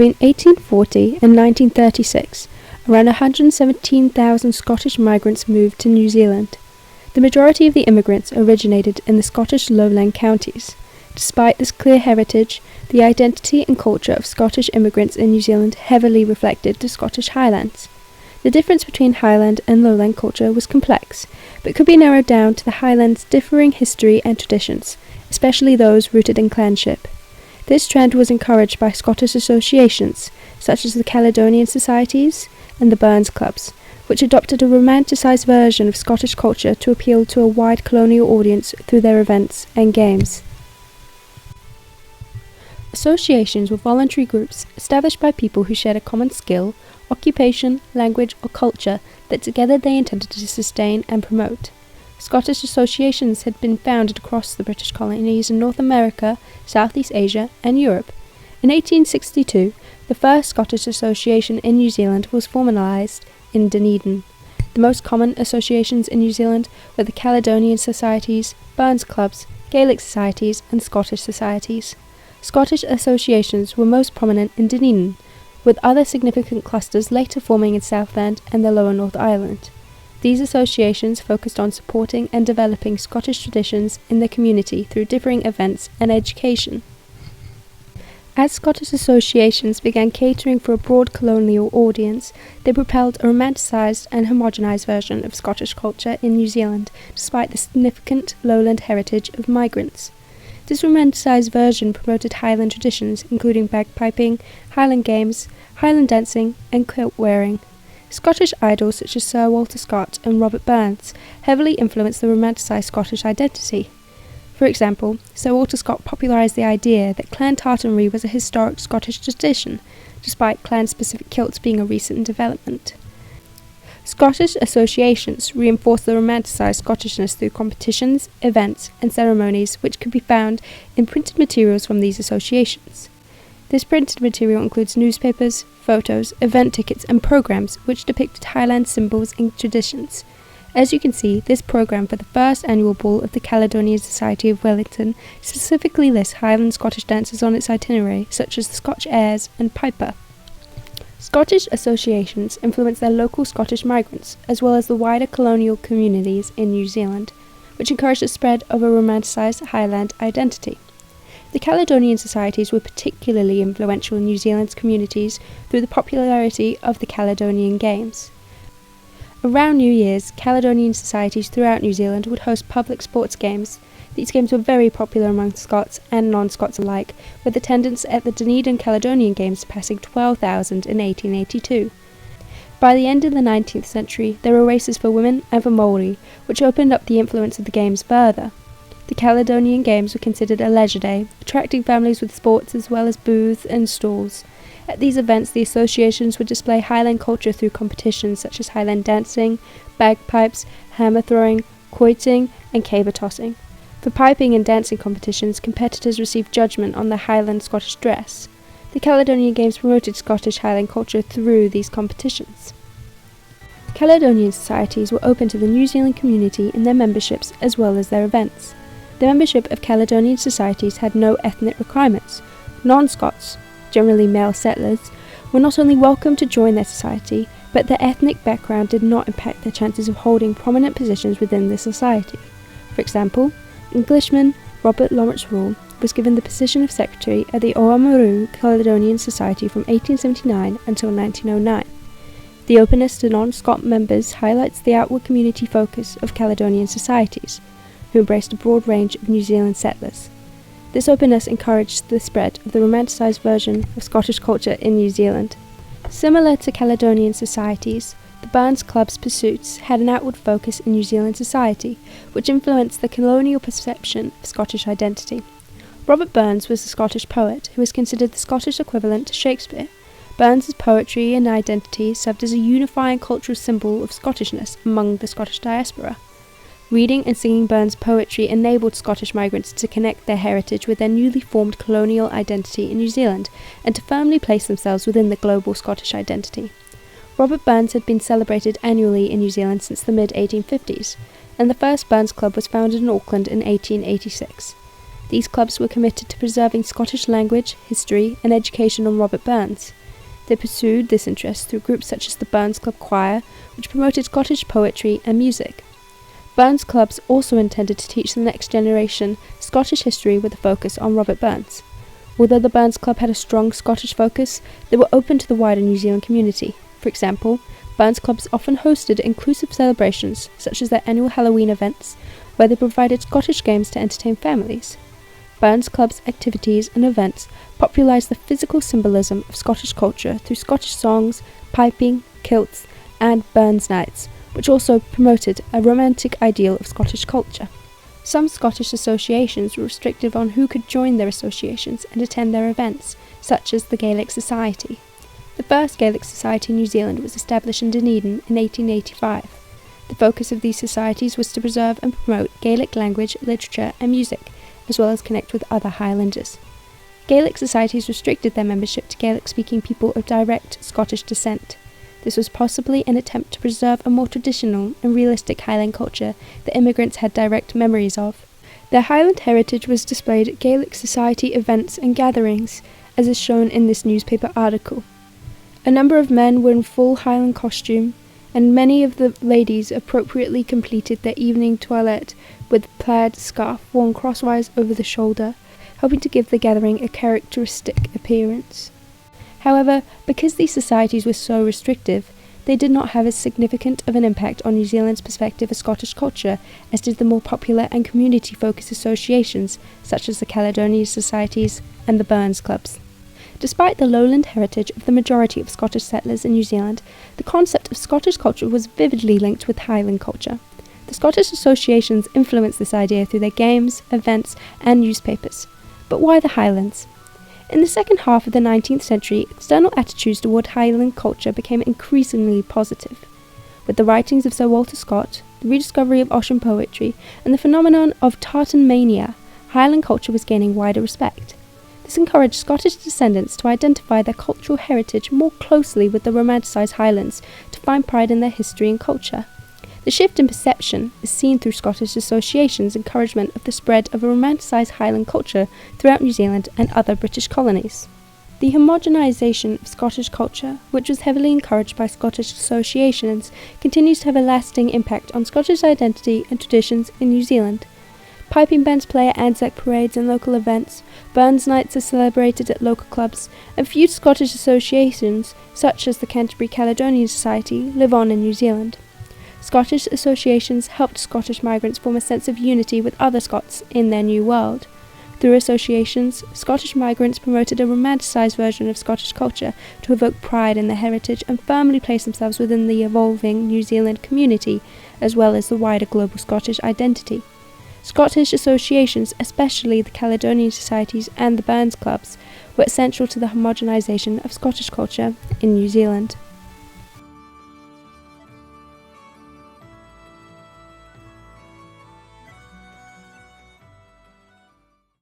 Between 1840 and 1936, around 117,000 Scottish migrants moved to New Zealand. The majority of the immigrants originated in the Scottish lowland counties. Despite this clear heritage, the identity and culture of Scottish immigrants in New Zealand heavily reflected the Scottish Highlands. The difference between Highland and lowland culture was complex, but could be narrowed down to the Highlands' differing history and traditions, especially those rooted in clanship. This trend was encouraged by Scottish associations, such as the Caledonian Societies and the Burns Clubs, which adopted a romanticised version of Scottish culture to appeal to a wide colonial audience through their events and games. Associations were voluntary groups established by people who shared a common skill, occupation, language, or culture that together they intended to sustain and promote. Scottish associations had been founded across the British colonies in North America, Southeast Asia, and Europe. In 1862, the first Scottish association in New Zealand was formalised in Dunedin. The most common associations in New Zealand were the Caledonian Societies, Burns Clubs, Gaelic Societies, and Scottish Societies. Scottish associations were most prominent in Dunedin, with other significant clusters later forming in Southland and the Lower North Island. These associations focused on supporting and developing Scottish traditions in the community through differing events and education. As Scottish associations began catering for a broad colonial audience, they propelled a romanticised and homogenised version of Scottish culture in New Zealand, despite the significant lowland heritage of migrants. This romanticised version promoted Highland traditions, including bagpiping, Highland games, Highland dancing, and kilt wearing. Scottish idols such as Sir Walter Scott and Robert Burns heavily influenced the romanticised Scottish identity. For example, Sir Walter Scott popularised the idea that clan tartanry was a historic Scottish tradition, despite clan-specific kilts being a recent development. Scottish associations reinforced the romanticised Scottishness through competitions, events, and ceremonies which could be found in printed materials from these associations. This printed material includes newspapers, photos, event tickets, and programmes which depicted Highland symbols and traditions. As you can see, this programme for the first annual ball of the Caledonian Society of Wellington specifically lists Highland Scottish dances on its itinerary, such as the Scotch Airs and Piper. Scottish associations influenced their local Scottish migrants, as well as the wider colonial communities in New Zealand, which encouraged the spread of a romanticised Highland identity. The Caledonian Societies were particularly influential in New Zealand's communities through the popularity of the Caledonian Games. Around New Year's, Caledonian societies throughout New Zealand would host public sports games. These games were very popular among Scots and non-Scots alike, with attendance at the Dunedin Caledonian Games passing 12,000 in 1882. By the end of the 19th century, there were races for women and for Māori, which opened up the influence of the games further. The Caledonian Games were considered a leisure day, attracting families with sports as well as booths and stalls. At these events, the associations would display Highland culture through competitions such as Highland dancing, bagpipes, hammer throwing, quoiting, and caber tossing. For piping and dancing competitions, competitors received judgment on their Highland Scottish dress. The Caledonian Games promoted Scottish Highland culture through these competitions. Caledonian societies were open to the New Zealand community in their memberships as well as their events. The membership of Caledonian societies had no ethnic requirements. Non-Scots, generally male settlers, were not only welcome to join their society, but their ethnic background did not impact their chances of holding prominent positions within the society. For example, Englishman Robert Lawrence Rule was given the position of secretary at the Oamaru Caledonian Society from 1879 until 1909. The openness to non-Scot members highlights the outward community focus of Caledonian societies, who embraced a broad range of New Zealand settlers. This openness encouraged the spread of the romanticised version of Scottish culture in New Zealand. Similar to Caledonian societies, the Burns Club's pursuits had an outward focus in New Zealand society, which influenced the colonial perception of Scottish identity. Robert Burns was a Scottish poet who was considered the Scottish equivalent to Shakespeare. Burns's poetry and identity served as a unifying cultural symbol of Scottishness among the Scottish diaspora. Reading and singing Burns' poetry enabled Scottish migrants to connect their heritage with their newly formed colonial identity in New Zealand and to firmly place themselves within the global Scottish identity. Robert Burns had been celebrated annually in New Zealand since the mid-1850s, and the first Burns Club was founded in Auckland in 1886. These clubs were committed to preserving Scottish language, history, and education on Robert Burns. They pursued this interest through groups such as the Burns Club Choir, which promoted Scottish poetry and music. Burns clubs also intended to teach the next generation Scottish history with a focus on Robert Burns. Although the Burns Club had a strong Scottish focus, they were open to the wider New Zealand community. For example, Burns clubs often hosted inclusive celebrations, such as their annual Halloween events, where they provided Scottish games to entertain families. Burns clubs' activities and events popularised the physical symbolism of Scottish culture through Scottish songs, piping, kilts, and Burns nights, which also promoted a romantic ideal of Scottish culture. Some Scottish associations were restrictive on who could join their associations and attend their events, such as the Gaelic Society. The first Gaelic Society in New Zealand was established in Dunedin in 1885. The focus of these societies was to preserve and promote Gaelic language, literature, and music, as well as connect with other Highlanders. Gaelic societies restricted their membership to Gaelic-speaking people of direct Scottish descent. This was possibly an attempt to preserve a more traditional and realistic Highland culture that immigrants had direct memories of. Their Highland heritage was displayed at Gaelic society events and gatherings, as is shown in this newspaper article. A number of men were in full Highland costume, and many of the ladies appropriately completed their evening toilette with plaid scarf worn crosswise over the shoulder, helping to give the gathering a characteristic appearance. However, because these societies were so restrictive, they did not have as significant of an impact on New Zealand's perspective of Scottish culture as did the more popular and community-focused associations such as the Caledonian Societies and the Burns Clubs. Despite the lowland heritage of the majority of Scottish settlers in New Zealand, the concept of Scottish culture was vividly linked with Highland culture. The Scottish associations influenced this idea through their games, events, and newspapers. But why the Highlands? In the second half of the 19th century, external attitudes toward Highland culture became increasingly positive. With the writings of Sir Walter Scott, the rediscovery of ocean poetry, and the phenomenon of tartan mania, Highland culture was gaining wider respect. This encouraged Scottish descendants to identify their cultural heritage more closely with the romanticised Highlands, to find pride in their history and culture. The shift in perception is seen through Scottish associations' encouragement of the spread of a romanticised Highland culture throughout New Zealand and other British colonies. The homogenisation of Scottish culture, which was heavily encouraged by Scottish associations, continues to have a lasting impact on Scottish identity and traditions in New Zealand. Piping bands play at Anzac parades and local events, Burns nights are celebrated at local clubs, and few Scottish associations, such as the Canterbury Caledonian Society, live on in New Zealand. Scottish associations helped Scottish migrants form a sense of unity with other Scots in their new world. Through associations, Scottish migrants promoted a romanticised version of Scottish culture to evoke pride in their heritage and firmly place themselves within the evolving New Zealand community, as well as the wider global Scottish identity. Scottish associations, especially the Caledonian Societies and the Burns Clubs, were essential to the homogenisation of Scottish culture in New Zealand.